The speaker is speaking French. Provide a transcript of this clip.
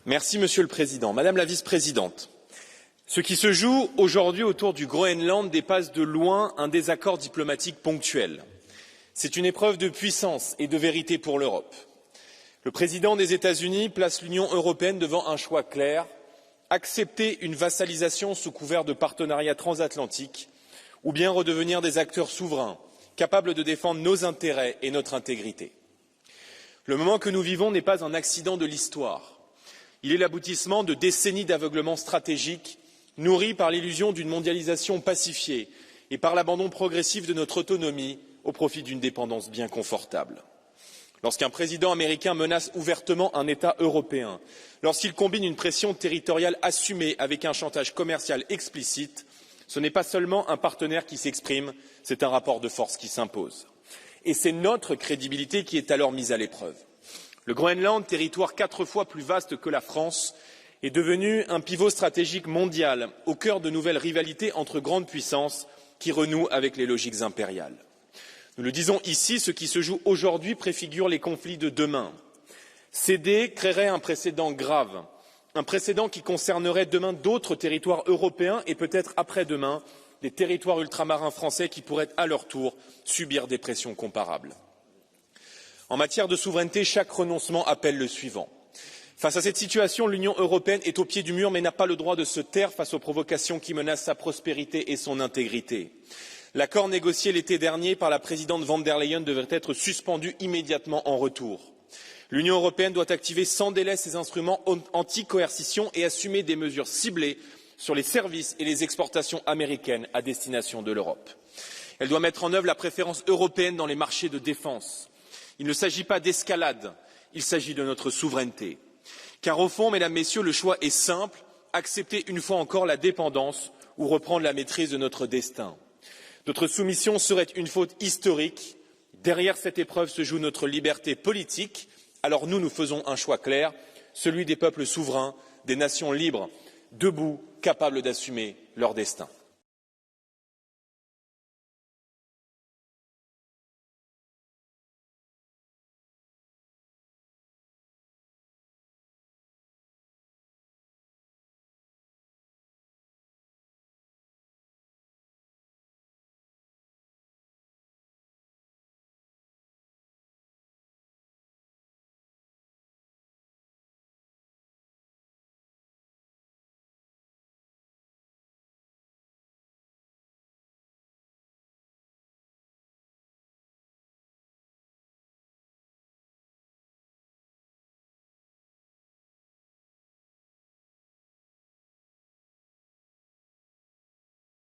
Monsieur le Président. Madame la Vice-présidente, ce qui se joue aujourd'hui autour du Groenland dépasse de loin un désaccord diplomatique ponctuel. C'est une épreuve de puissance et de vérité pour l'Europe. Le président des États-Unis place l'Union européenne devant un choix clair, accepter une vassalisation sous couvert de partenariat transatlantique ou bien redevenir des acteurs souverains, capables de défendre nos intérêts et notre intégrité. Le moment que nous vivons n'est pas un accident de l'histoire. Il est l'aboutissement de décennies d'aveuglement stratégique nourris par l'illusion d'une mondialisation pacifiée et par l'abandon progressif de notre autonomie au profit d'une dépendance bien confortable. Lorsqu'un président américain menace ouvertement un État européen, lorsqu'il combine une pression territoriale assumée avec un chantage commercial explicite, ce n'est pas seulement un partenaire qui s'exprime, c'est un rapport de force qui s'impose. Et c'est notre crédibilité qui est alors mise à l'épreuve. Le Groenland, territoire 4 fois plus vaste que la France, est devenu un pivot stratégique mondial au cœur de nouvelles rivalités entre grandes puissances qui renouent avec les logiques impériales. Nous le disons ici, ce qui se joue aujourd'hui préfigure les conflits de demain. Céder créerait un précédent grave, un précédent qui concernerait demain d'autres territoires européens et peut-être après-demain des territoires ultramarins français qui pourraient à leur tour subir des pressions comparables. En matière de souveraineté, chaque renoncement appelle le suivant. Face à cette situation, l'Union européenne est au pied du mur mais n'a pas le droit de se taire face aux provocations qui menacent sa prospérité et son intégrité. L'accord négocié l'été dernier par la présidente von der Leyen devrait être suspendu immédiatement en retour. L'Union européenne doit activer sans délai ses instruments anti-coercition et assumer des mesures ciblées sur les services et les exportations américaines à destination de l'Europe. Elle doit mettre en œuvre la préférence européenne dans les marchés de défense. Il ne s'agit pas d'escalade, il s'agit de notre souveraineté. Car au fond, mesdames, messieurs, le choix est simple, accepter une fois encore la dépendance ou reprendre la maîtrise de notre destin. Notre soumission serait une faute historique. Derrière cette épreuve se joue notre liberté politique. Alors nous faisons un choix clair, celui des peuples souverains, des nations libres, debout, capables d'assumer leur destin.